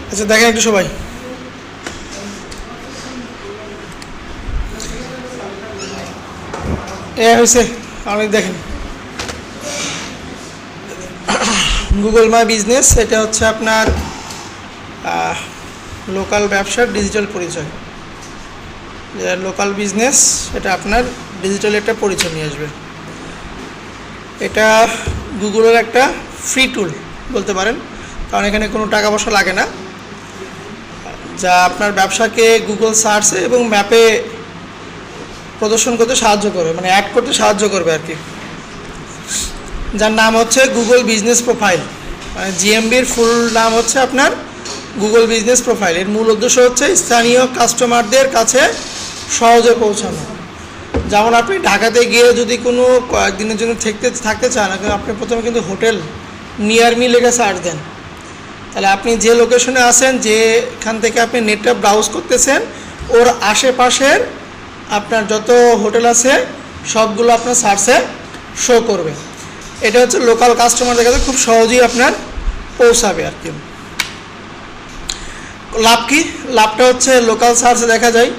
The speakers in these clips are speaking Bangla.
আচ্ছা দেখেন একটু সবাই, এ হয়েছে অনেক দেখেন গুগল মাই বিজনেস। এটা হচ্ছে আপনার লোকাল ব্যবসার ডিজিটাল পরিচয়। লোকাল বিজনেস এটা আপনার ডিজিটাল একটা পরিচয় নিয়ে আসবে। এটা গুগলের একটা ফ্রি টুল বলতে পারেন, কারণ এখানে কোনো টাকা পয়সা লাগে না, যা আপনার ব্যবসাকে গুগল সার্চে এবং ম্যাপে প্রদর্শন করতে সাহায্য করবে, মানে অ্যাড করতে সাহায্য করবে আর কি। যার নাম হচ্ছে গুগল বিজনেস প্রোফাইল, মানে জিএমবির ফুল নাম হচ্ছে আপনার গুগল বিজনেস প্রোফাইল। এর মূল উদ্দেশ্য হচ্ছে স্থানীয় কাস্টমারদের কাছে সহজে পৌঁছানো। যেমন আপনি ঢাকাতে গিয়ে যদি কোনো কয়েকদিনের জন্য থাকতে চান, আপনি প্রথমে কিন্তু হোটেল নিয়ার মি লেগে সার্চ দেন, তাহলে আপনি যে লোকেশনে আছেন, যেখান থেকে আপনি নেটটা ব্রাউজ করতেছেন, ওর আশেপাশের আপনার যত হোটেল আছে সবগুলো আপনার সার্চে শো করবে। এটা হচ্ছে লোকাল কাস্টমারদের কাছে খুব সহজেই আপনার পৌঁছাবে আর কি। লাভ কি? লাভটা হচ্ছে লোকাল সার্চে দেখা যায়,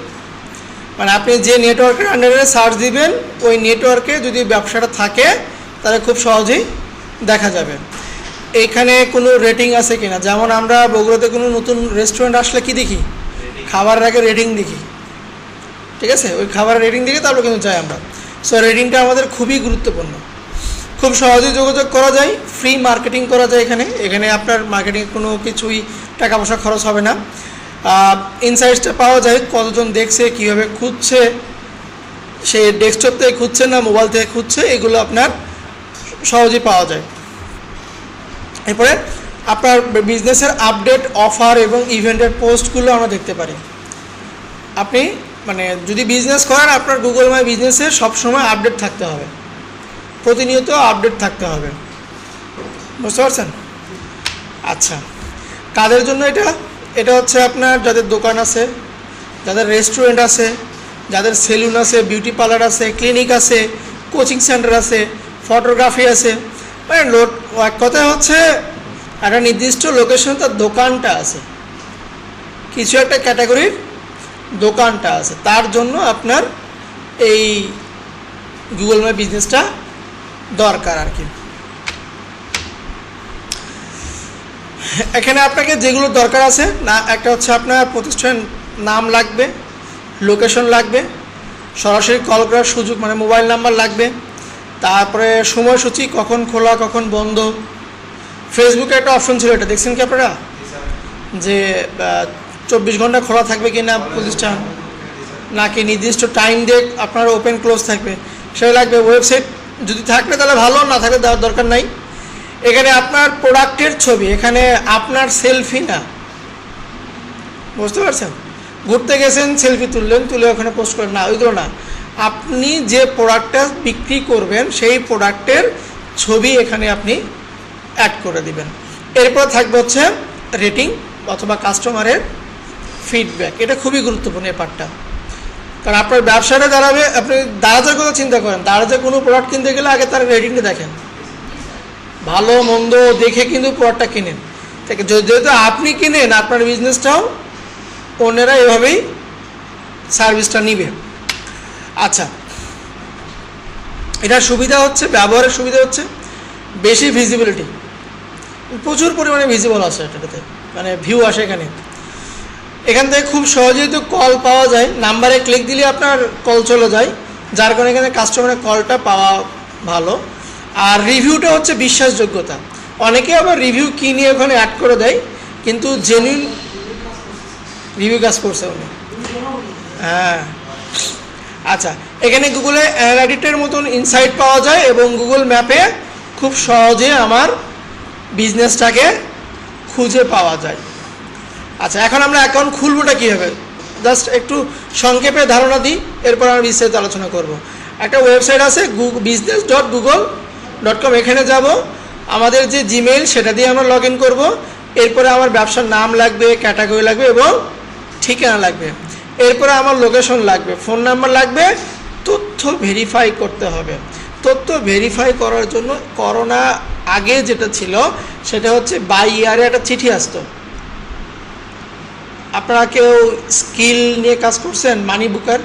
মানে আপনি যে নেটওয়ার্কের আন্ডারে সার্চ দিবেন ওই নেটওয়ার্কে যদি ব্যবসাটা থাকে তাহলে খুব সহজেই দেখা যাবে। এইখানে কোনো রেটিং আছে কিনা, যেমন আমরা বগুড়াতে কোনো নতুন রেস্টুরেন্ট আসলে কি দেখি, খাবারের আগে রেটিং দেখি, ঠিক আছে? ওই খাবারের রেটিং দেখে তারপর কিন্তু যাই আমরা। সো রেটিংটা আমাদের খুবই গুরুত্বপূর্ণ। খুব সহজেই যোগাযোগ করা যায়, ফ্রি মার্কেটিং করা যায় এখানে আপনার মার্কেটিং কোনো কিছুই টাকা পয়সা খরচ হবে না। ইনসাইটসটা পাওয়া যায়, কতজন দেখছে, কীভাবে খুঁজছে, সে ডেস্কটপ থেকে খুঁজছে না মোবাইল থেকে খুঁজছে, এগুলো আপনার সহজেই পাওয়া যায়। এরপরে আপনার বিজনেসের আপডেট, অফার এবং ইভেন্টের পোস্টগুলো আমরা দেখতে পারি। আপনি মানে যদি বিজনেস করেন, আপনার গুগল মাই বিজনেসে সবসময় আপডেট থাকতে হবে, প্রতিনিয়ত আপডেট থাকতে হবে, বুঝতে পারছেন? আচ্ছা, কাদের জন্য এটা? এটা হচ্ছে আপনার যাদের দোকান আছে, যাদের রেস্টুরেন্ট আছে, যাদের সেলুন আছে, বিউটি পার্লার আছে, ক্লিনিক আছে, কোচিং সেন্টার আছে, ফটোগ্রাফি আছে, মানে এক কথায় হচ্ছে একটা নির্দিষ্ট লোকেশন তার দোকানটা আছে, কিছু একটা ক্যাটাগরির দোকানটা আছে, তার জন্য আপনার এই গুগল মাই বিজনেসটা দরকার আর কি। এখানে আপনাকে যেগুলো দরকার আছে না, একটা হচ্ছে আপনার প্রতিষ্ঠানের নাম লাগবে, লোকেশন লাগবে, সরাসরি কল করার সুযোগ মানে মোবাইল নাম্বার লাগবে, তারপরে সময়সূচি, কখন খোলা কখন বন্ধ। ফেসবুকে একটা অপশন ছিল, এটা দেখছেন কি আপনারা, যে 24 ঘন্টা খোলা থাকবে কি না প্রতিষ্ঠান, নাকি নির্দিষ্ট টাইম দিয়ে আপনার ওপেন ক্লোজ থাকবে, সেটা লাগবে। ওয়েবসাইট যদি থাকলে তাহলে ভালো, না থাকলে দেওয়ার দরকার নাই। এখানে আপনার প্রোডাক্টের ছবি, এখানে আপনার সেলফি না, বুঝতে পারছেন? ঘুরতে গেছেন, সেলফি তুললেন, তুলে ওখানে পোস্ট করেন না, ওইগুলো না। আপনি যে প্রোডাক্টটা বিক্রি করবেন সেই প্রোডাক্টের ছবি এখানে আপনি অ্যাড করে দিবেন। এরপর থাকবে হচ্ছে রেটিং অথবা কাস্টমারের ফিডব্যাক। এটা খুবই গুরুত্বপূর্ণ এই পার্টটা, কারণ আপনার ব্যবসাটা দাঁড়াবে। আপনি দারাজের কথা চিন্তা করেন, দারাজে কোনো প্রোডাক্ট কিনতে গেলে আগে তার রেটিংটা দেখেন, ভালো মন্দ দেখে কিন্তু প্রোডাক্টটা কিনেন। যেহেতু আপনি কিনেন, আপনার বিজনেসটাও অন্যেরা এভাবেই সার্ভিসটা নিবে। আচ্ছা, এটার সুবিধা হচ্ছে, ব্যবহারের সুবিধা হচ্ছে বেশি ভিজিবিলিটি, প্রচুর পরিমাণে ভিজিবল আসে এটাতে, মানে ভিউ আসে এখান থেকে খুব সহজেই তো কল পাওয়া যায়, নাম্বারে ক্লিক দিলে আপনার কল চলে যায়, যার কারণে এখানে কাস্টমারের কলটা পাওয়া ভালো। আর রিভিউটা হচ্ছে বিশ্বাসযোগ্যতা। অনেকে আবার রিভিউ কিনে ওখানে অ্যাড করে দেয়, কিন্তু জেনুইন রিভিউ কাজ করছে উনি। হ্যাঁ, আচ্ছা, এখানে গুগলে অ্যানালিটিক্সের মতন ইনসাইট পাওয়া যায় এবং গুগল ম্যাপে খুব সহজে আমার বিজনেসটাকে খুঁজে পাওয়া যায়। আচ্ছা, এখন আমরা অ্যাকাউন্ট খুলবোটা কীভাবে, জাস্ট একটু সংক্ষেপে ধারণা দিই, এরপর আমরা বিস্তারিত আলোচনা করব। একটা ওয়েবসাইট আছে business.google.com, এখানে যাব, আমাদের যে জিমেইল সেটা দিয়ে আমরা লগ ইন করবো। এরপরে আমার ব্যবসার নাম লাগবে, ক্যাটাগরি লাগবে এবং ঠিকানা লাগবে। এরপরে আমার লোকেশন লাগবে, ফোন নাম্বার লাগবে, তথ্য ভেরিফাই করতে হবে। তথ্য ভেরিফাই করার জন্য করোনা আগে যেটা ছিল সেটা হচ্ছে বাই ইয়ারে একটা চিঠি আসতো, আপনারা কেউ স্কিল নিয়ে কাজ করছেন? মানি বুকার,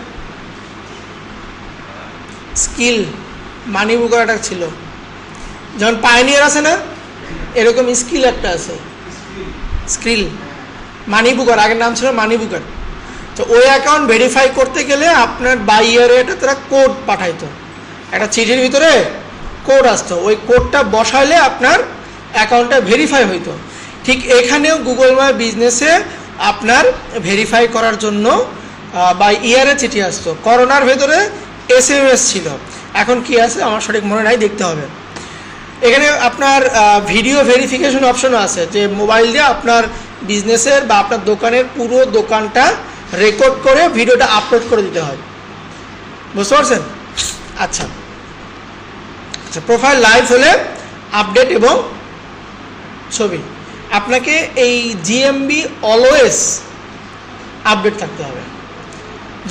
স্কিল মানি বুকার একটা ছিল, যেমন পাইনিয়ার আছে না, এরকম স্কিল একটা আছে, স্কিল মানি বুকার, আগের নাম ছিল মানি বুকার। তো ওই অ্যাকাউন্ট ভেরিফাই করতে গেলে আপনার বাই ইয়ারে একটা তারা কোড পাঠাইতো, একটা চিঠির ভিতরে কোড আসতো, ওই কোডটা বসাইলে আপনার অ্যাকাউন্টটা ভেরিফাই হইতো। ঠিক এখানেও গুগল মাই বিজনেসে আপনার ভেরিফাই করার জন্য বাই ইয়ারে চিঠি আসতো। করোনার ভেতরে SMS ছিল, এখন কি আছে আমার সঠিক মনে নাই, দেখতে হবে। এখানে আপনার ভিডিও ভেরিফিকেশন অপশনও আছে, যে মোবাইল দিয়ে আপনার বিজনেসের বা আপনার দোকানের পুরো দোকানটা রেকর্ড করে ভিডিওটা আপলোড করে দিতে হয়, বুঝতে পারছেন? আচ্ছা আচ্ছা, প্রোফাইল লাইভ হলে আপডেট এবং ছবি, আপনাকে এই GMB অলওয়েজ আপডেট থাকতে হবে।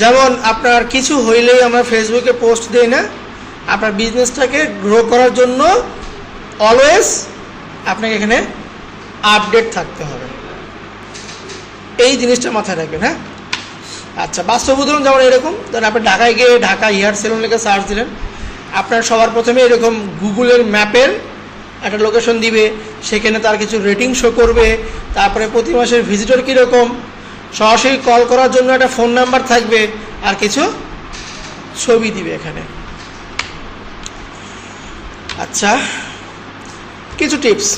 যেমন আপনার কিছু হইলেই আমরা ফেসবুকে পোস্ট দিই না, আপনার বিজনেসটাকে গ্রো করার জন্য অলওয়েজ আপনাকে এখানে আপডেট থাকতে হবে, এই জিনিসটা মাথায় রাখবেন। হ্যাঁ, আচ্ছা, বাস্তব উদাহরণ যেমন এরকম, ধরেন আপনি ঢাকায় গিয়ে ঢাকা হেয়ার সেলুন লিখে সার্চ দিলেন, আপনার সবার প্রথমে এরকম গুগলের ম্যাপের একটা লোকেশন দিবে, সেখানে তার কিছু রেটিং শো করবে, তারপরে প্রতি মাসের ভিজিটর কীরকম, সরাসরি কল করার জন্য একটা ফোন নাম্বার থাকবে, আর কিছু ছবি দিবে এখানে। আচ্ছা, কিছু টিপস।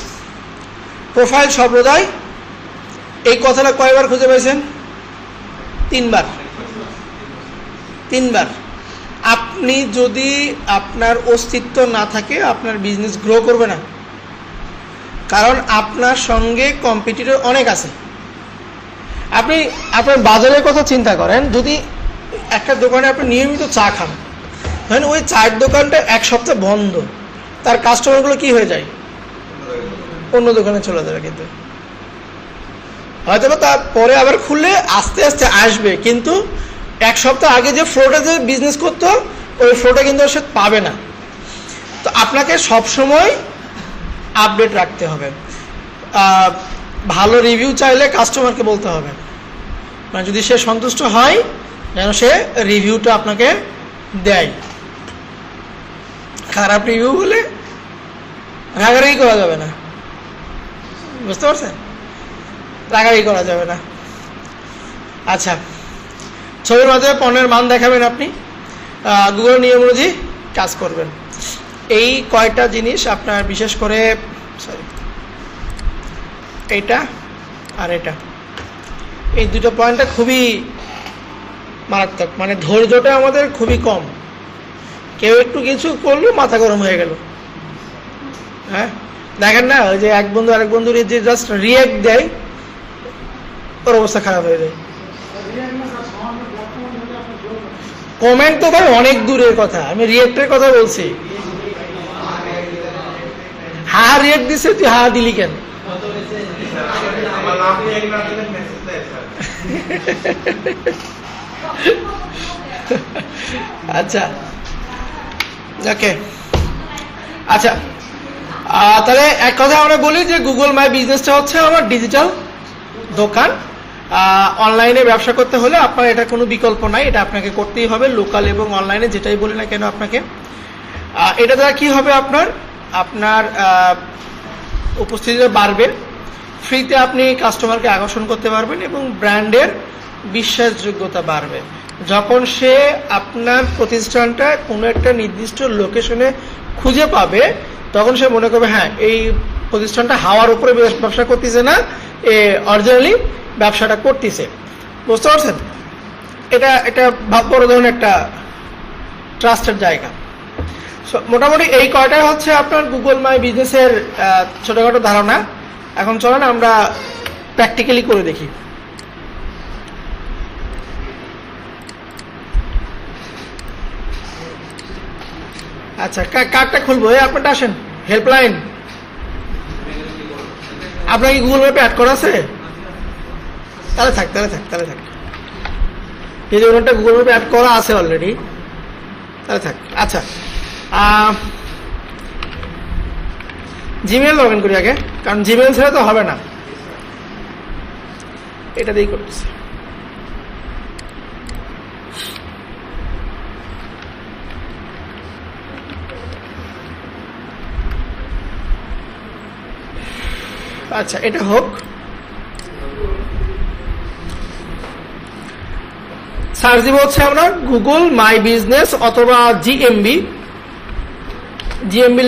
প্রোফাইল সম্প্রদায়, এই কথাটা কয়বার খুঁজে পাইছেন? 3 বার। 3 বার। আপনি যদি আপনার অস্তিত্ব না থাকে, আপনার বিজনেস গ্রো করবে না, কারণ আপনার সঙ্গে কম্পিটিটর অনেক আছে। আপনি আপনার বাজারের কথা চিন্তা করেন, যদি একটা দোকানে আপনি নিয়মিত চা খান, ধরেন ওই চায়ের দোকানটা 1 সপ্তাহ বন্ধ, তার কাস্টমারগুলো কি হয়ে যায়? অন্য দোকানে চলে যাবে, কিন্তু হয়তো তারপরে আবার খুললে আস্তে আস্তে আসবে, কিন্তু 1 সপ্তাহ আগে যে ফ্লোটা যে বিজনেস করতো, ওই ফ্লোটা কিন্তু সে পাবে না। তো আপনাকে সবসময় আপডেট রাখতে হবে। ভালো রিভিউ চাইলে কাস্টমারকে বলতে হবে, মানে যদি সে সন্তুষ্ট হয় যেন সে রিভিউটা আপনাকে দেয়। খারাপ রিভিউ হলে রাগারাগি করা যাবে না, বুঝতে পারছেন? রাগারাগি করা যাবে না। আচ্ছা, ছবির মাধ্যমে পণ্যের মান দেখাবেন আপনি, গুগল নিয়ম অনুযায়ী কাজ করবেন। এই কয়টা জিনিস আপনার, বিশেষ করে এইটা আর এটা, এই দুটো পয়েন্টটা খুবই মারাত্মক, মানে ধৈর্যটা আমাদের খুবই কম। কেউ একটু কিছু করলো মাথা গরম হয়ে গেল। হ্যাঁ, দেখেন না, ওই যে এক বন্ধু আরেক বন্ধুর যে জাস্ট রিয়েক্ট দেয়, ওর অবস্থা খারাপ হয়ে যায়। কমেন্ট তো ভাই অনেক দূরের কথা, আমি রিয়েক্টের কথা বলছি। হা রিয়েক্ট দিছে, তুই হা দিলি কেন? আচ্ছা, ওকে, আচ্ছা, তাহলে এক কথা আমরা বলি যে গুগল মাই বিজনেসটা হচ্ছে আমার ডিজিটাল দোকান। অনলাইনে ব্যবসা করতে হলে আপনার এটা কোনো বিকল্প নাই, এটা আপনাকে করতেই হবে, লোকাল এবং অনলাইনে যেটাই বলি না কেন আপনাকে। এটা দ্বারা কি হবে, আপনার উপস্থিতিটা বাড়বে, ফ্রিতে আপনি কাস্টমারকে আকর্ষণ করতে পারবেন এবং ব্র্যান্ডের বিশ্বাসযোগ্যতা বাড়বে। যখন সে আপনার প্রতিষ্ঠানটা কোনো একটা নির্দিষ্ট লোকেশনে খুঁজে পাবে, তখন সে মনে করবে হ্যাঁ, এই প্রতিষ্ঠানটা হাওয়ার উপরে ব্যবসা করতেছে না, অরিজিনালি ব্যবসাটা করতেছে। বুঝতে পারছেন? এটা বড় ধরনের একটা ট্রাস্টের জায়গা। মোটামুটি এই কয়টাই হচ্ছে আপনার গুগল মাই বিজনেসের ছোটখাটো ধারণা। এখন চলেন আমরা প্র্যাকটিক্যালি করে দেখি। আচ্ছা, কার্ডটা খুলবো, আপনারটা আসেন, হেল্পলাইন। আপনার কি গুগল ম্যাপে অ্যাড করা আছে? তাহলে থাক। যদি ওনারটা গুগল ম্যাপে অ্যাড করা আছে অলরেডি, তাহলে থাক। আচ্ছা, জিমেল লগ ইন করি আগে, কারণ জিমেল ছাড়া তো হবে না, এটা দিয়েই করতেছি। আচ্ছা, এটা হোক। সার্চ দিব হচ্ছে আমরা গুগল মাই বিজনেস অথবা জিএমবি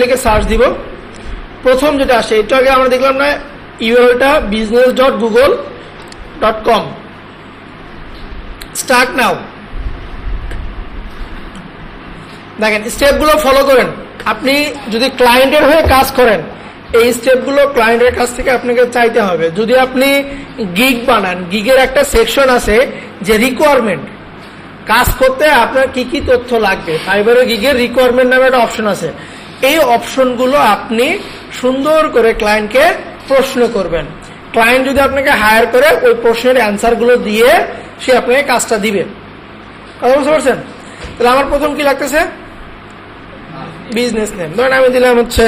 লিখে সার্চ দিব। প্রথম যেটা আসে এটা আগে আমরা দেখলাম না, ইউআরএলটা business.google.com। Start now. দেখেন স্টেপগুলো ফলো করেন। আপনি যদি ক্লায়েন্টের হয়ে কাজ করেন, এই স্টেপগুলো ক্লায়েন্টের কাছ থেকে আপনাকে চাইতে হবে। যদি আপনি গিগ বানান, গিগের একটা সেকশন আছে যে রিকোয়ারমেন্ট, কাজ করতে আপনার কি কি তথ্য লাগবে, ফাইবারে গিগের রিকোয়ারমেন্ট নামে একটা অপশন আছে। এই অপশনগুলো আপনি সুন্দর করে ক্লায়েন্টকে প্রশ্ন করবেন। ক্লায়েন্ট যদি আপনাকে হায়ার করে, ওই প্রশ্নের অ্যান্সারগুলো দিয়ে সে আপনাকে কাজটা দিবে। কথা বুঝতে পারছেন? তাহলে আমার প্রথম কি লাগতেছে, বিজনেস নেম। ধরেন আমি দিলাম হচ্ছে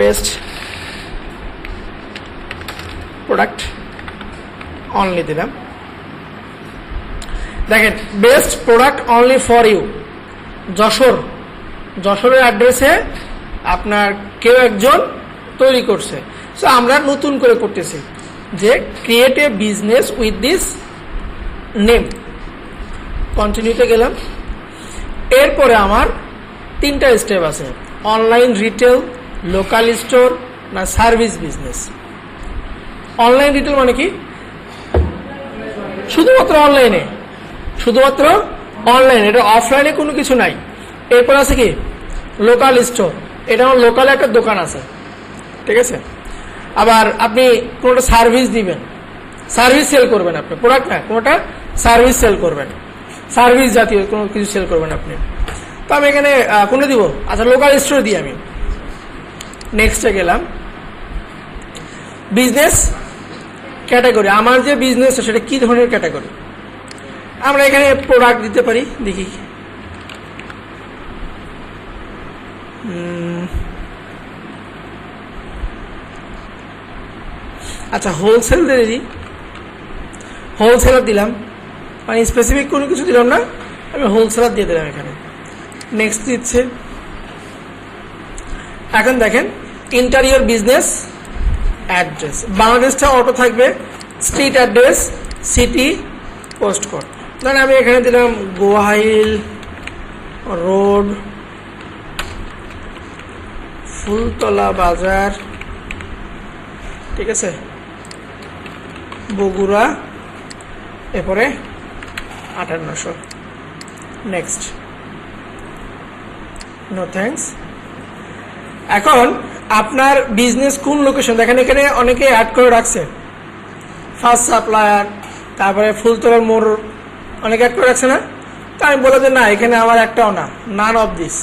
বেস্ট প্রোডাক্ট অনলি দিলাম। দেখেন best product only for you, যশোরের অ্যাড্রেসে আপনার কেউ একজন তৈরি করছে। সো আমরা নতুন করে করতেছি যে create a business with this name. কন্টিনিউতে গেলাম। এরপরে আমার 3টা স্টেপ আছে, অনলাইন রিটেল, লোকাল স্টোর না সার্ভিস বিজনেস। অনলাইন রিটেল মানে কি? শুধুমাত্র অনলাইনে, এটা অফলাইনে কোনো কিছু নাই। এরপর আছে কি লোকাল স্টোর, এটা আমার লোকালে একটা দোকান আছে, ঠিক আছে। আবার আপনি কোনোটা সার্ভিস দিবেন, সার্ভিস সেল করবেন, আপনি প্রোডাক্ট না, কোনোটা সার্ভিস সেল করবেন, সার্ভিস জাতীয় কোনো কিছু সেল করবেন আপনি। তো আমি এখানে কোনটা দিব? আচ্ছা, লোকাল স্টোর দিই আমি। নেক্সটে গেলাম, বিজনেস ক্যাটাগরি। আমার যে বিজনেস সেটা কি ধরনের ক্যাটাগরি? আমরা এখানে প্রোডাক্ট দিতে পারি, দেখি আচ্ছা হোলসেল দিয়ে দিই, হোলসেলার দিলাম, মানে স্পেসিফিক কোনো কিছু দিলাম না, আমি হোলসেলার দিয়ে দিলাম এখানে। নেক্সট দিচ্ছে। এখন দেখেন ইন্টারিয়র বিজনেস অ্যাড্রেস, বাংলাদেশটা অটো থাকবে, street address, city, post code. ধরেন আমি এখানে দিলাম গোহাইল রোড, ফুলতলা বাজার, ঠিক আছে, বগুড়া, এরপরে 5800। Next, no thanks. এখন আপনার বিজনেস কোন লোকেশন, দেখেন এখানে অনেকে অ্যাড করে রাখছে, ফার্স্ট সাপ্লায়ার, তারপরে ফুলতলার মোড়, অনেকে অ্যাড করে রাখছে না। তো আমি বলে যে না, এখানে আমার একটাও না, নান অফ দিস।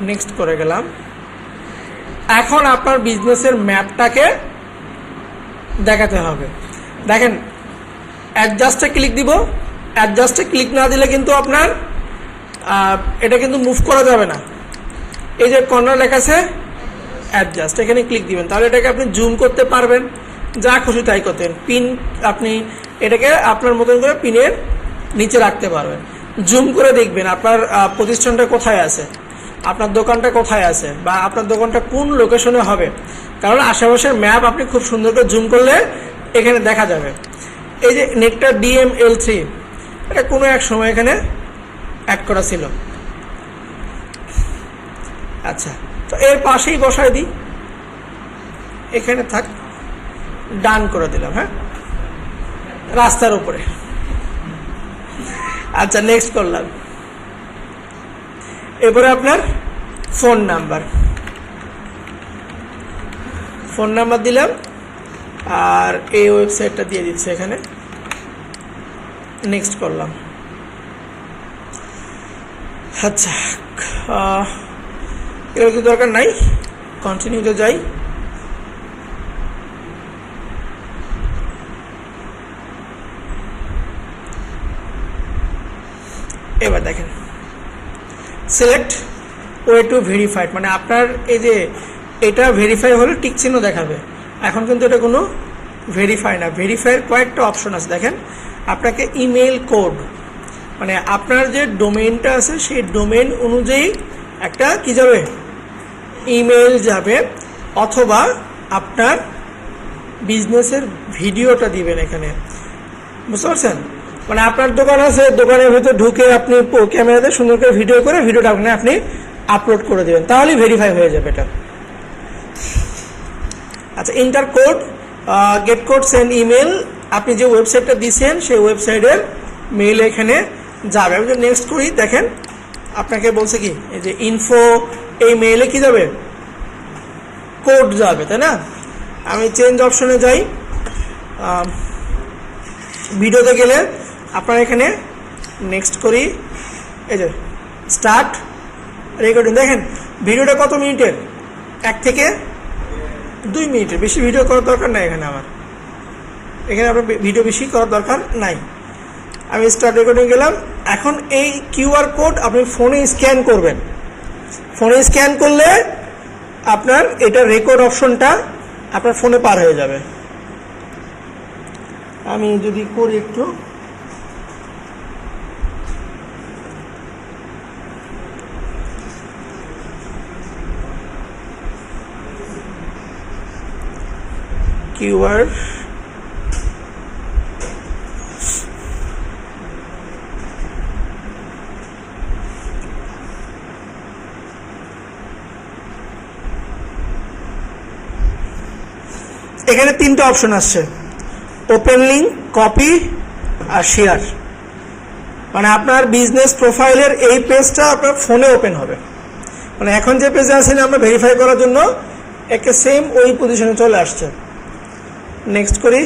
নেক্সট করে গেলাম। এখন আপনার বিজনেসের ম্যাপটাকে দেখাতে হবে। দেখেন অ্যাডজাস্টে ক্লিক দিব, অ্যাডজাস্টে ক্লিক না দিলে কিন্তু আপনার এটা কিন্তু মুভ করা যাবে না। এই যে কর্নার লেখা আছে অ্যাডজাস্ট, এখানে ক্লিক দিবেন, তাহলে এটাকে আপনি জুম করতে পারবেন, যা খুশি তাই করতেন। পিন আপনি এটাকে আপনার মতন করে পিনের নিচে রাখতে পারবেন। জুম করে দেখবেন আপনার প্রতিষ্ঠানটা কোথায় আছে, আপনার দোকানটা কোথায় আছে, বা আপনার দোকানটা কোন লোকেশনে হবে। কারণ আশেপাশের ম্যাপ আপনি খুব সুন্দর করে জুম করলে এখানে দেখা যাবে। এই যে নেকটার DML3, এটা কোনো এক সময় এখানে অ্যাড করা ছিল। আচ্ছা, তো এর পাশেই বসায় দিই, এখানে থাক, ডান করে দিলাম। হ্যাঁ, রাস্তার উপরে। আচ্ছা, নেক্সট করলাম। এরপরে আপনার ফোন নাম্বার দিলাম, আর এই ওয়েবসাইটটা দিয়ে দিচ্ছে এখানে। নেক্সট করলাম। আচ্ছা, এগুলো কিছু দরকার নাই, কন্টিনিউতে যাই। এবার দেখেন সিলেক্ট ওয়ে টু ভেরিফাইড, মানে আপনার এই যে এটা ভেরিফাই হলে টিক চিহ্ন দেখাবে। এখন কিন্তু এটা কোনো ভেরিফাই না, ভেরিফাইয়ের কয়েকটা অপশন আছে। দেখেন আপনাকে ইমেল কোড, মানে আপনার যে ডোমেইনটা আছে সেই ডোমেইন অনুযায়ী একটা কি যাবে, ইমেল যাবে, অথবা আপনার বিজনেসের ভিডিওটা দিবেন এখানে, বুঝতে পারছেন? মানে আপনার দোকান আছে, দোকানের ভিতরে ঢুকে আপনি ক্যামেরাতে সুন্দর করে ভিডিও করে ভিডিওটা আপনি আপলোড করে দেবেন, তাহলেই ভেরিফাই হয়ে যাবে এটা। আচ্ছা, inter code, gate code send email, আপনি যে ওয়েবসাইটটা দিচ্ছেন সেই ওয়েবসাইটের মেইল এখানে যাবে। আমি যদি নেক্সট করি, দেখেন আপনাকে বলছে কি, এই যে ইনফো, এই মেইলে কি যাবে, কোড যাবে, তাই না? আমি চেঞ্জ অপশনে যাই, ভিডিওতে গেলে আপনার এখানে নেক্সট করি, এই যে স্টার্ট রেকর্ডিং। দেখেন ভিডিওটা কত মিনিটের, 1 থেকে 2 মিনিটের, বেশি ভিডিও করার দরকার নাই এখানে আমার, এখানে আপনার ভিডিও বেশি করার দরকার নাই। আমি স্টার্ট রেকর্ডিং গেলাম। এখন এই কিউআর কোড আপনি ফোনে স্ক্যান করবেন। ফোনে স্ক্যান করলে আপনার এটা রেকর্ড অপশনটা আপনার ফোনে পার হয়ে যাবে। আমি যদি করি একটু, কিউআর এখানে 3টা অপশন আসছে, ওপেন লিঙ্ক, কপি আর শেয়ার। মানে আপনার বিজনেস প্রোফাইলের এই পেজটা আপনার ফোনে ওপেন হবে। মানে এখন যে পেজে আছেন আমরা ভেরিফাই করার জন্য একে সেম ওই পজিশনে চলে আসছে। নেক্সট করি,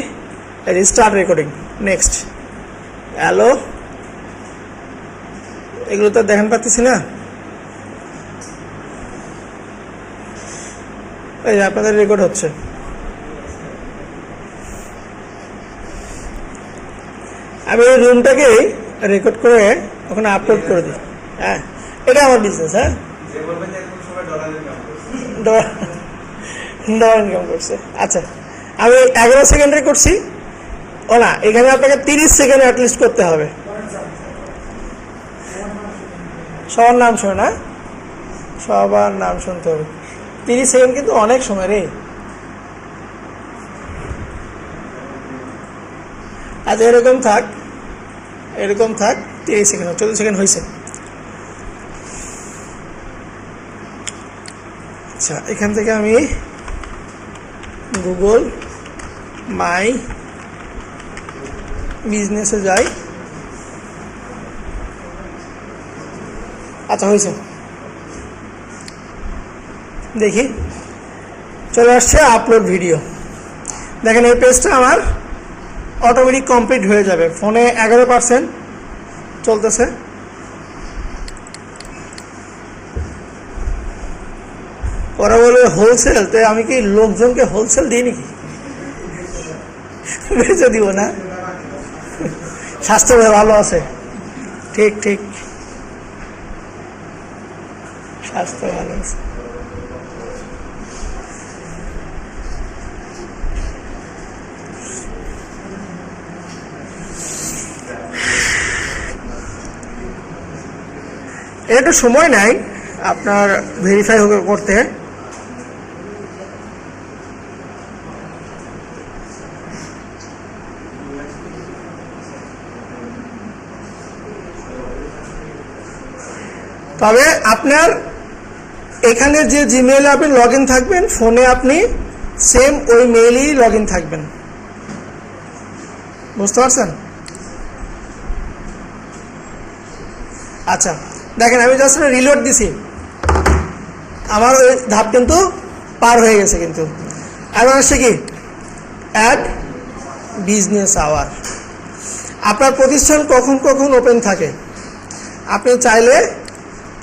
স্টার্ট রেকর্ডিং, নেক্সট। হ্যালো, এগুলো তো দেখেন পাচ্ছি না, এই যে আপনাদের রেকর্ড হচ্ছে। আমি এই রুমটাকে রেকর্ড করে ওখানে আপলোড করে দিই। হ্যাঁ, এটা আমার বিজনেস। হ্যাঁ, ডলার ইনকাম করছে। আচ্ছা, আমি 11 সেকেন্ডে করছি। ও না, এখানে আপনাকে 30 সেকেন্ড অ্যাটলিস্ট করতে হবে। সবার নাম শোনে না, সবার নাম শুনতে হবে। 30 সেকেন্ড কিন্তু অনেক সময় রে। আচ্ছা, এরকম থাক, এরকম থাক। 30 সেকেন্ড, 40 সেকেন্ড হয়েছে। আচ্ছা, এখান থেকে আমি গুগল মাই বিজনেসে যাই। আচ্ছা, হয়েছে, দেখি চলে আসছে আপলোড ভিডিও। দেখেন এই পেজটা আমার অটোমেটিক কমপ্লিট হয়ে যাবে। ফোনে 11% চলতেছে। ওরা বলবে হোলসেল, তো আমি কি লোকজনকে হোলসেল দিই নাকি? বেঁচে দিব না? স্বাস্থ্য ভালো আছে, ঠিক ঠিক, স্বাস্থ্য ভালো আছে। এটা একটু সময় নেয় আপনার ভেরিফাই করতে। তবে আপনার এখানে যে জিমেইলে আপনি লগ ইন থাকবেন, ফোনে আপনি সেম ওই মেইলই লগ ইন থাকবেন। বুঝতে পারছেন? আচ্ছা, দেখেন আমি জাস্ট রিলোড দিছি, আমার ওই ধাপ কিন্তু পার হয়ে গেছে। কিন্তু এখন আসছে কি, অ্যাড বিজনেস আওয়ার। আপনার প্রতিষ্ঠান কখন কখন ওপেন থাকে? আপনি চাইলে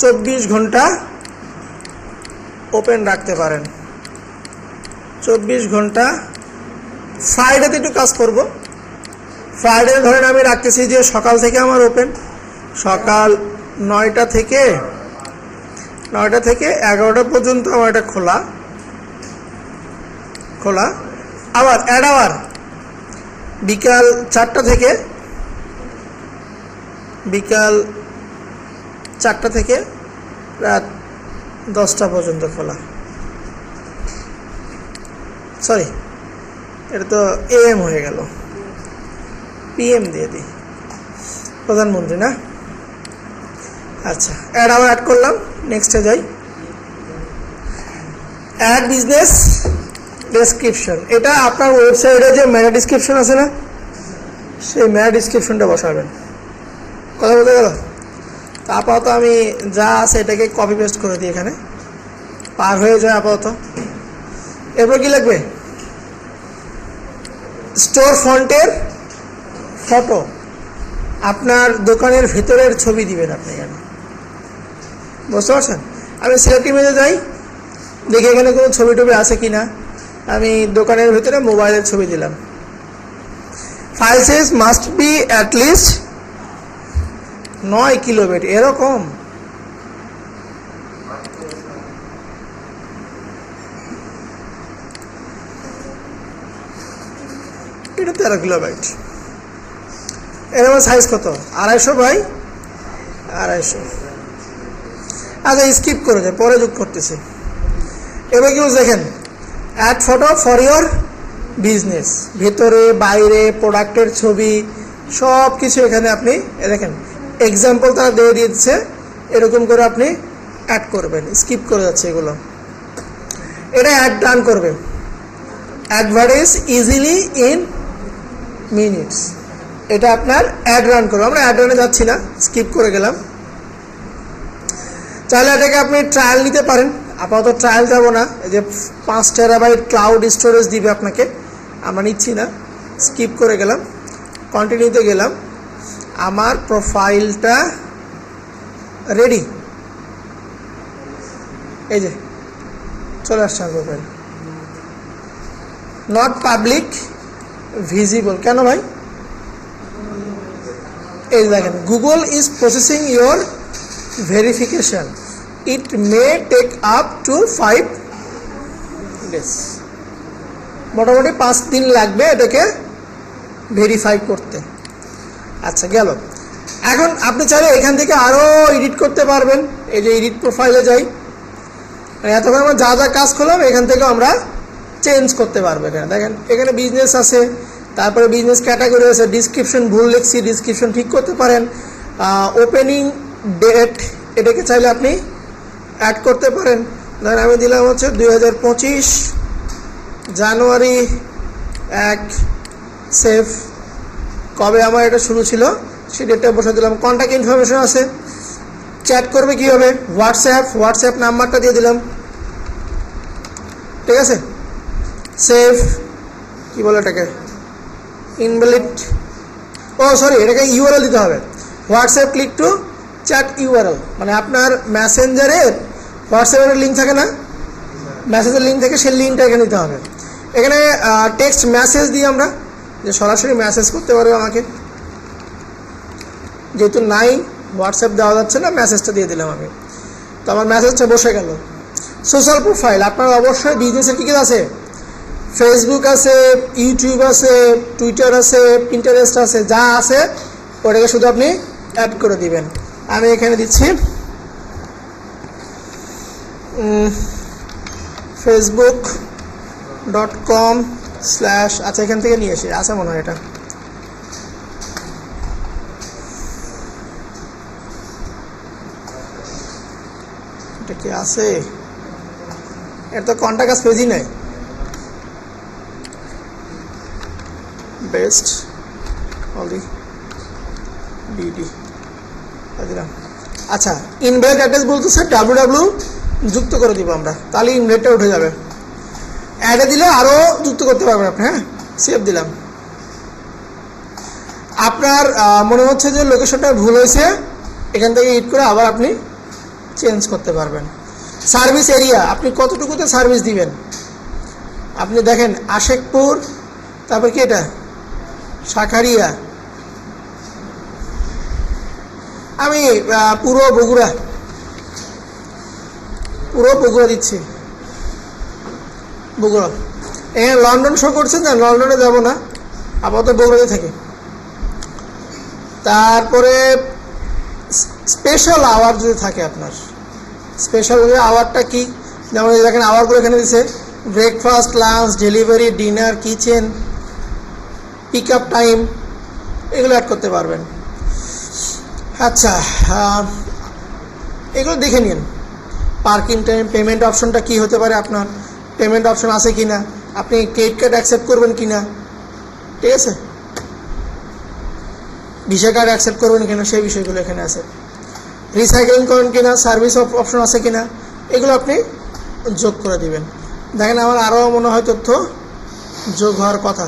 24 ঘন্টা ওপেন রাখতে পারেন। 24 ঘন্টা। ফ্রাইডেতে একটু কাজ করব। ফ্রাইডে ধরেন আমি রাখতেছি যে সকাল থেকে আমার ওপেন, সকাল 9টা থেকে 11টা পর্যন্ত আমার এটা খোলা। আবার অ্যাড আওয়ার বিকাল 4টা থেকে রাত 10টা পর্যন্ত খোলা। সরি, এটা তো AM হয়ে গেল, PM দিয়ে দিই, প্রধানমন্ত্রী না। আচ্ছা, অ্যাড আবার অ্যাড করলাম, নেক্সটে যাই। অ্যাড বিজনেস ডেসক্রিপশন, এটা আপনার ওয়েবসাইটে যে মেটা ডিসক্রিপশন আছে না, সেই মেটা ডিসক্রিপশনটা বসাবেন। কথা বলতে গেল তো আপাতত আমি যা আছে এটাকে কপি পেস্ট করে দিই, এখানে পার হয়ে যায় আপাতত। এরপর কি লাগবে? স্টোর ফন্টের ফটো, আপনার দোকানের ভেতরের ছবি দিবেন আপনি এখানে, বুঝতে পারছেন? আমি সিলেক্ট ইমেজে যাই, দেখি এখানে কোনো ছবি টবি আছে কি না। আমি দোকানের ভিতরে মোবাইলের ছবি দিলাম। File size must be at least 9 kilobyte, এরকম এটা 13 কিলোবাইট। এরকম সাইজ কত? 250 বাই 250। আচ্ছা, স্কিপ করে যায়, পরে যোগ করতেছি। এবার কি দেখেন, add photo for your business, ভেতরে বাইরে প্রোডাক্টের ছবি সব কিছু এখানে আপনি দেখেন এক্সাম্পল তারা দিয়ে দিচ্ছে, এরকম করে আপনি অ্যাড করবেন। স্কিপ করে যাচ্ছে এগুলো, এটা অ্যাড রান করবে। অ্যাডভার্টাইজ ইজিলি ইন মিনিটস, এটা আপনার অ্যাড রান করবে। আমরা অ্যাড রানে যাচ্ছি না, স্কিপ করে গেলাম। চাইলে এটাকে আপনি ট্রায়াল নিতে পারেন, আপাতত ট্রায়াল যাব না। এই যে 5 টেরাবাইট ক্লাউড স্টোরেজ দিবে আপনাকে, আমরা নিচ্ছি না, স্কিপ করে গেলাম, কন্টিনিউতে গেলাম। আমার প্রোফাইলটা রেডি, এই যে চলে আসছে আমার প্রোফাইল। নট পাবলিক ভিজিবল, কেন ভাই? এই দেখেন, Google is processing your verification, it may take up to 5 days, মোটামুটি 5 দিন লাগবে এটাকে ভেরিফাই করতে। আচ্ছা, গেল। এখন আপনি চাইলে এখান থেকে আরও এডিট করতে পারবেন। এই যে এডিট প্রোফাইলে যাই, এতক্ষণ আমরা যা যা কাজ করলাম এখান থেকে আমরা চেঞ্জ করতে পারবো। এখানে দেখেন, এখানে বিজনেস আছে, তারপরে বিজনেস ক্যাটাগরি আছে, ডিসক্রিপশন ভুল লিখছি, ডিসক্রিপশন ঠিক করতে পারেন। ওপেনিং ডেট, এটাকে চাইলে আপনি অ্যাড করতে পারেন। ধরেন আমি দিলাম হচ্ছে 2025 জানুয়ারি 1, সেভ। কবে আমার এটা শুরু ছিল সেই ডেটটা বসে দিলাম। কন্ট্যাক্ট ইনফরমেশন আছে, চ্যাট করবে কীভাবে, হোয়াটসঅ্যাপ নাম্বারটা দিয়ে দিলাম, ঠিক আছে। সেভ, কী বলে এটাকে, ইনভ্যালিড, ও সরি, এটাকে ইউআরএল দিতে হবে। WhatsApp click to chat URL, মানে আপনার মেসেঞ্জারের হোয়াটসঅ্যাপের লিঙ্ক থাকে না, মেসেজের লিঙ্ক থেকে সেই লিঙ্কটা এখানে দিতে হবে। এখানে টেক্সট মেসেজ দিই আমরা, যে সরাসরি মেসেজ করতে পারবে আমাকে, যেহেতু নাই হোয়াটসঅ্যাপ দেওয়া যাচ্ছে না, মেসেজটা দিয়ে দিলাম আমি, তো আমার মেসেজটা বসে গেল। সোশ্যাল প্রোফাইল, আপনার অবশ্যই বিজনেসের কী কী আছে, ফেসবুক আছে, ইউটিউব আছে, টুইটার আছে, পিন্টারেস্ট আছে, যা আছে ওটাকে শুধু আপনি অ্যাড করে দিবেন। আমি এখানে দিচ্ছি facebook.com/ আচ্ছা, এখান থেকে নিয়ে এসে আছে মনে হয়, এটা কি আছে, এর তো কন্টাক্ট পেজই নাই। বেস্ট অলি বিডি দিলাম। আচ্ছা, ইনভ্যালিড অ্যাড্রেস বলতেছে www যুক্ত করে দিব আমরা, তাহলে ইনভ্যালিডটা উঠে যাবে। অ্যাডে দিলে আরও যুক্ত করতে পারবেন আপনি। হ্যাঁ, সেভ দিলাম। আপনার মনে হচ্ছে যে লোকেশনটা ভুল হয়েছে, এখান থেকে এডিট করে আবার আপনি চেঞ্জ করতে পারবেন। সার্ভিস এরিয়া, আপনি কতটুকুতে সার্ভিস দিবেন, আপনি দেখেন আশেকপুর, তারপর কি এটা শাখারিয়া, আমি পুরো বগুড়া দিচ্ছি, বগুড়া। এখানে লন্ডন শো করছেন না, লন্ডনে যাব না, আপাতত বগুড়াতে থাকি। তারপরে স্পেশাল আওয়ার যদি থাকে আপনার, স্পেশাল আওয়ারটা কি, যেমন দেখেন আওয়ারগুলো এখানে দিচ্ছে breakfast, lunch, delivery, dinner, kitchen, pick up time, এগুলো অ্যাড করতে পারবেন। আচ্ছা, এগুলো দেখে নিন। পার্কিং টাইম, পেমেন্ট অপশনটা কী হতে পারে, আপনার পেমেন্ট অপশন আছে কি না, আপনি ক্রেডিট কার্ড অ্যাকসেপ্ট করবেন কি না, ঠিক আছে, ভিসা কার্ড অ্যাকসেপ্ট করবেন কিনা, সেই বিষয়গুলো এখানে আছে। রিসাইকেলিং করেন কিনা, সার্ভিস অপশন আছে কিনা, এগুলো আপনি যোগ করে দিবেন। দেখেন আমার আরও মনে হয় তথ্য যোগ হওয়ার কথা,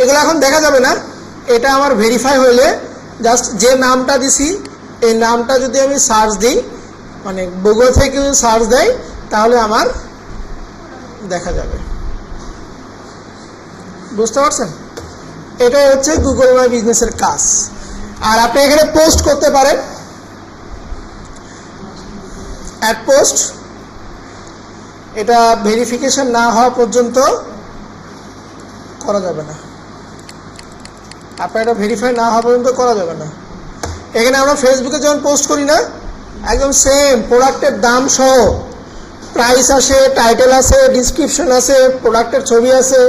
এগুলো এখন দেখা যাবে না। এটা আমার ভেরিফাই হইলে জাস্ট যে নামটা দিছি এই নামটা যদি আমি সার্চ দিই, মানে গুগল থেকে যদি সার্চ দেয়, তাহলে আমার দেখা যাবে। বুঝতে পারছেন? এটাই হচ্ছে গুগল মাই বিজনেসের কাজ। আর আপনি এখানে পোস্ট করতে পারেন, অ্যাড পোস্ট। এটা ভেরিফিকেশন না হওয়া পর্যন্ত করা যাবে না, আপনার এটা ভেরিফাই না হওয়া পর্যন্ত করা যাবে না। এখানে আমরা ফেসবুকে যখন পোস্ট করি না, একদম সেম প্রোডাক্টের দাম সহ প্রাইস আসে, টাইটেল আছে, ডিসক্রিপশন আছে, প্রোডাক্টের ছবি আছে,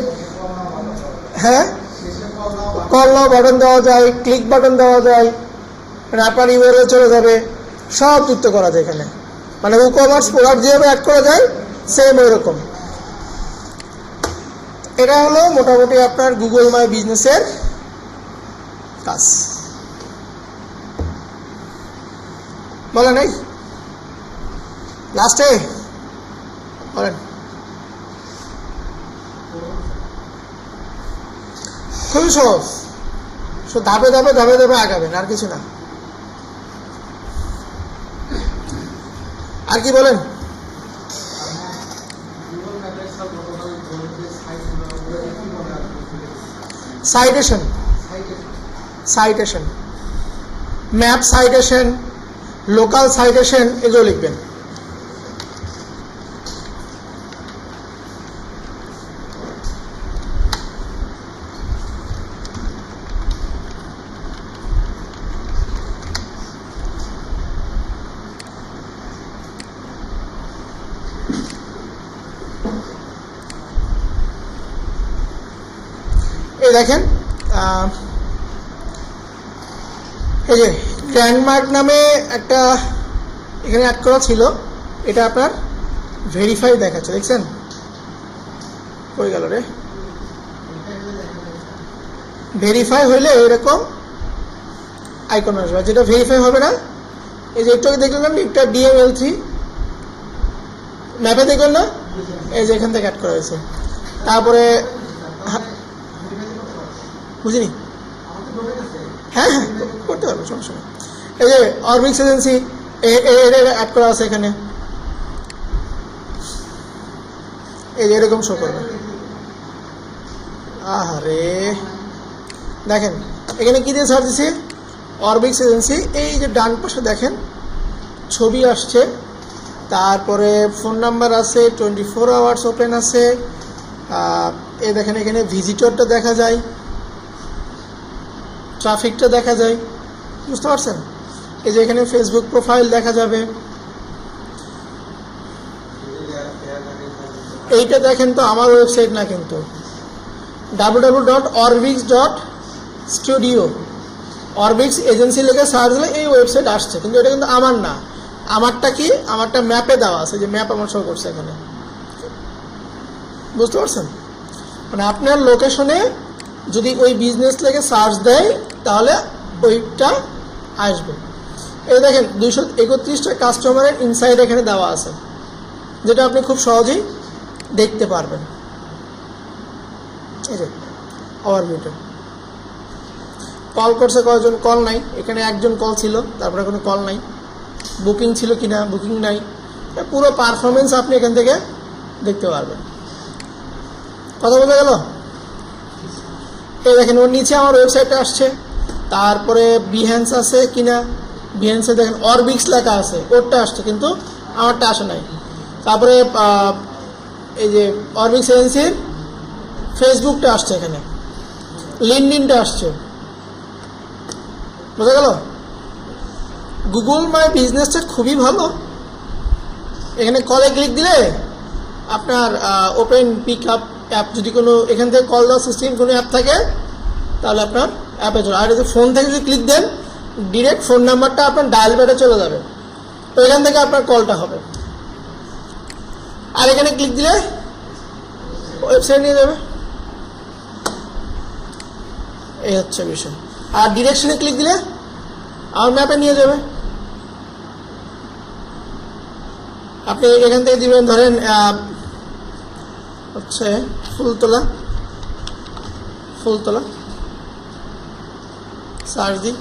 হ্যাঁ, কল নাও বাটন দেওয়া যায়, ক্লিক বাটন দেওয়া যায়, আপনার ইমেলে চলে যাবে, সব যুক্ত করা যায় এখানে। মানে ই কমার্স প্রোডাক্ট যেভাবে অ্যাড করা যায় সেম ওইরকম। এটা হলো মোটামুটি আপনার গুগল মাই বিজনেসের কাজ। বলে নাই লাস্টে বলেন। খুবই সহজ, ধাপে ধাপে ধাপে ধাপে আগাবেন, আর কিছু না। আর কি বলেন? Citation, citation, map citation, local citation, এগুলো লিখবেন। এই দেখেন, এই যে গ্র্যান্ডমার্ক নামে একটা এখানে অ্যাড করা ছিল, এটা আপনার ভেরিফাই দেখাচ্ছে, দেখছেন? কই গেল রে? ভেরিফাই হইলে এরকম আইকন আসবে, যেটা ভেরিফাই হবে না, এই যে একটু দেখলেন একটা DML3 ম্যাপে দেখলেন না, এই যে এখান থেকে অ্যাড করা হয়েছে। তারপরে বুঝিনি, হ্যাঁ হ্যাঁ করতে পারবো, সমস্যা নেই। এই যে অরবিক্স এজেন্সি অ্যাড করা আছে এখানে, এই যে এরকম শো করবে। আহারে দেখেন এখানে কি দিয়ে সার্চ দিছি, অরবিক্স এজেন্সি। এই যে ডান পাশে দেখেন ছবি আসছে, তারপরে ফোন নাম্বার আছে, 24 আওয়ার্স ওপেন আছে। এই দেখেন এখানে ভিজিটরটা দেখা যায়, ট্রাফিকটা দেখা যায়, বুঝতে পারছেন? এই যে এখানে ফেসবুক প্রোফাইল দেখা যাবে। এইটা দেখেন তো আমার ওয়েবসাইট না, কিন্তু www.orbix.studio, অরবিক্স এজেন্সি লিখে সার্চ দিলে এই ওয়েবসাইট আসছে, কিন্তু এটা কিন্তু আমার না। আমারটা কি, আমারটা ম্যাপে দেওয়া আছে, যে ম্যাপ আমার শো করছে এখানে, বুঝতে পারছেন? মানে আপনার লোকেশনে যদি ওই বিজনেস লেগে সার্চ দেয় তাহলে ওইটা আসবে। এই দেখেন 231টা কাস্টমারের ইনসাইড এখানে দেওয়া আছে, যেটা আপনি খুব সহজেই দেখতে পারবেন। এই যে ওভারভিউটা, কল করছে কয়জন, কল নাই, এখানে একজন কল ছিল, তারপরে কোনো কল নাই। বুকিং ছিল কিনা, বুকিং নাই। পুরো পারফরমেন্স আপনি এখান থেকে দেখতে পারবেন। কথা বোঝা গেল? এই দেখেন ওর নিচে আমার ওয়েবসাইটটা আসছে, তারপরে বিহেন্স আছে কিনা, বিহেন্সে দেখেন অরবিক্স লেখা আছে, ওরটা আসছে, কিন্তু আমারটা আসে নাই। তারপরে এই যে অরবিক্স এজেন্সির ফেসবুকটা আসছে, এখানে লিঙ্কডইনটা আসছে, বোঝা গেল? গুগল মাই বিজনেসটা খুবই ভালো। এখানে কলে ক্লিক দিলে আপনার ওপেন পিক আপ অ্যাপ, যদি কোনো এখান থেকে কল দেওয়ার সিস্টেম কোনো অ্যাপ থাকে তাহলে আপনার অ্যাপে চলে। আর যদি ফোন থেকে যদি ক্লিক দেন ডিরেক্ট ফোন নাম্বারটা আপনার ডায়াল প্যাডে চলে যাবে, তো এখান থেকে আপনার কলটা হবে। আর এখানে ক্লিক দিলে ওয়েবসাইট নিয়ে যাবে, এই হচ্ছে বিষয়। আর ডিরেকশনে ক্লিক দিলে আমার ম্যাপে নিয়ে যাবে। আপনি এখান থেকে দিবেন ধরেন হচ্ছে ফুলতলা সার্চ দিই,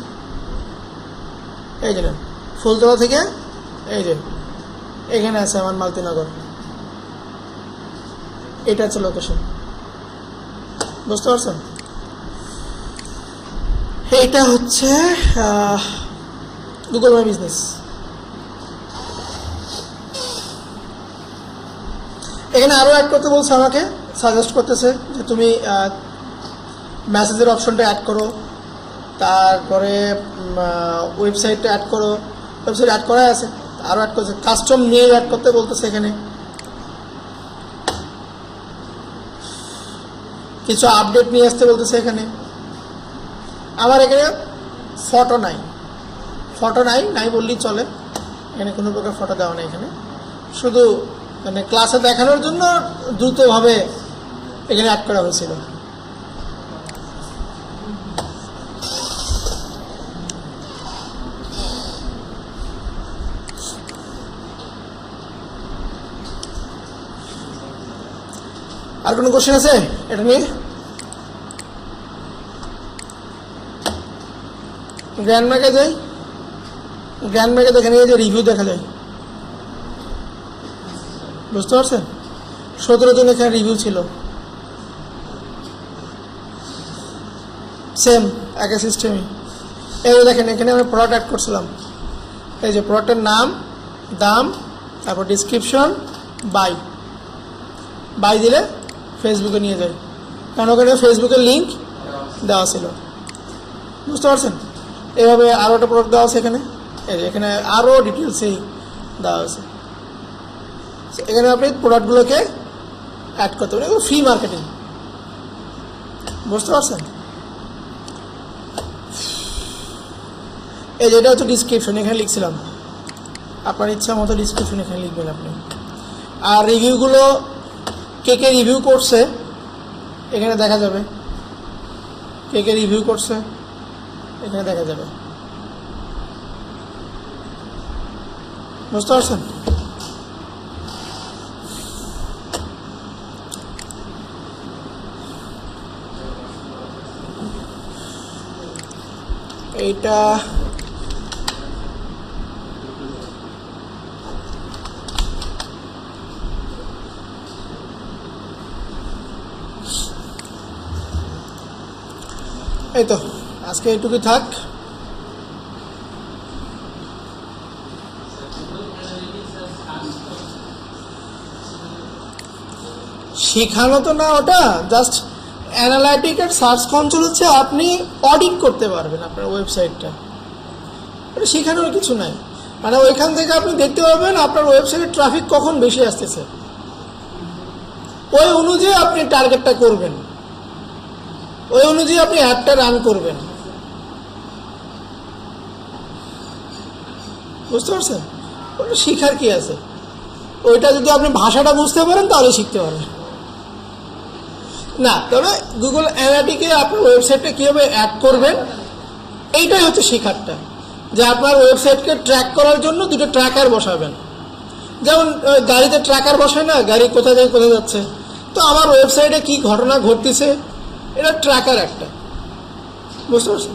এই যে ফুলতলা থেকে এই যে এখানে আছে আমার মালতীনগর, এটা হচ্ছে লোকেশন, বুঝতে পারছেন? এইটা হচ্ছে গুগল মাই বিজনেস। এখানে আরও অ্যাড করতে বলছে, আমাকে সাজেস্ট করতেছে যে তুমি মেসেজের অপশনটা অ্যাড করো, তারপরে ওয়েবসাইটটা অ্যাড করো। ওয়েবসাইট অ্যাড করাই আছে, আরও অ্যাড করছে, কাস্টম নিয়ে অ্যাড করতে বলতেছে। এখানে কিছু আপডেট নিয়ে আসতে বলতেছে। এখানে আমার এখানে ফটো নাই বললেই চলে, এখানে কোনো প্রকার ফটো দেওয়া নেই। এখানে শুধু মানে ক্লাসে দেখানোর জন্য দ্রুতভাবে এখানে অ্যাড করা হয়েছিল। আর কোনো কোশ্চেন আছে এটা নিয়ে? গ্র্যান্ডম্যাকে যাই, গ্র্যান্ডম্যাকে দেখে নিয়ে যে রিভিউ দেখা যায়, বুঝতে পারছেন? 17 জন এখানে রিভিউ ছিল, সেম একই সিস্টেমই। এই দেখেন এখানে আমি প্রোডাক্ট অ্যাড করছিলাম, এই যে প্রোডাক্টের নাম, দাম, তারপর ডিসক্রিপশন, বাই দিলে ফেসবুকে নিয়ে যায়, কারণ ওখানে ফেসবুকের লিঙ্ক দেওয়া ছিল, বুঝতে পারছেন? এভাবে আরও একটা প্রোডাক্ট দেওয়া আছে এখানে, এখানে আরও ডিটেলসেই দেওয়া আছে। এখানে আপনি প্রোডাক্টগুলোকে অ্যাড করতে পারেন, এগুলো ফ্রি মার্কেটিং, বুঝতে পারছেন? এই যেটা হচ্ছে ডিসক্রিপশন, এখানে লিখছিলাম, আপনার ইচ্ছা মতো ডিসক্রিপশন এখানে লিখবেন আপনি। আর রিভিউগুলো কে রিভিউ করছে এখানে দেখা যাবে, কে রিভিউ করছে এখানে দেখা যাবে, বুঝতে পারছেন? এইটা এই তো আজকে এইটুকুই থাক। শেখানো তো না, ওটা জাস্ট অ্যানালাইটিক আর সার্চ কনসোল হচ্ছে আপনি অডিট করতে পারবেন আপনার ওয়েবসাইটটা, এটা শেখানোর কিছু নাই। মানে ওইখান থেকে আপনি দেখতে পারবেন আপনার ওয়েবসাইটের ট্রাফিক কখন বেশি আসতেছে, ওই অনুযায়ী আপনি টার্গেটটা করবেন, ওই অনুযায়ী আপনি অ্যাডটা রান করবেন, বুঝতে পারছেন? ওটা শেখার কি আছে, ওইটা যদি আপনি ভাষাটা বুঝতে পারেন তাহলে শিখতে পারবেন না। তবে গুগল অ্যানালিটিকে আপনার ওয়েবসাইটটা কীভাবে অ্যাড করবেন এইটাই হচ্ছে শেখারটা, যে আপনার ওয়েবসাইটকে ট্র্যাক করার জন্য দুটো ট্র্যাকার বসাবেন। যেমন গাড়িতে ট্র্যাকার বসায় না, গাড়ি কোথা থেকে কোথায় যাচ্ছে, তো আমার ওয়েবসাইটে কি ঘটনা ঘটতেছে এটা ট্র্যাকার একটা, বুঝতে পারছেন?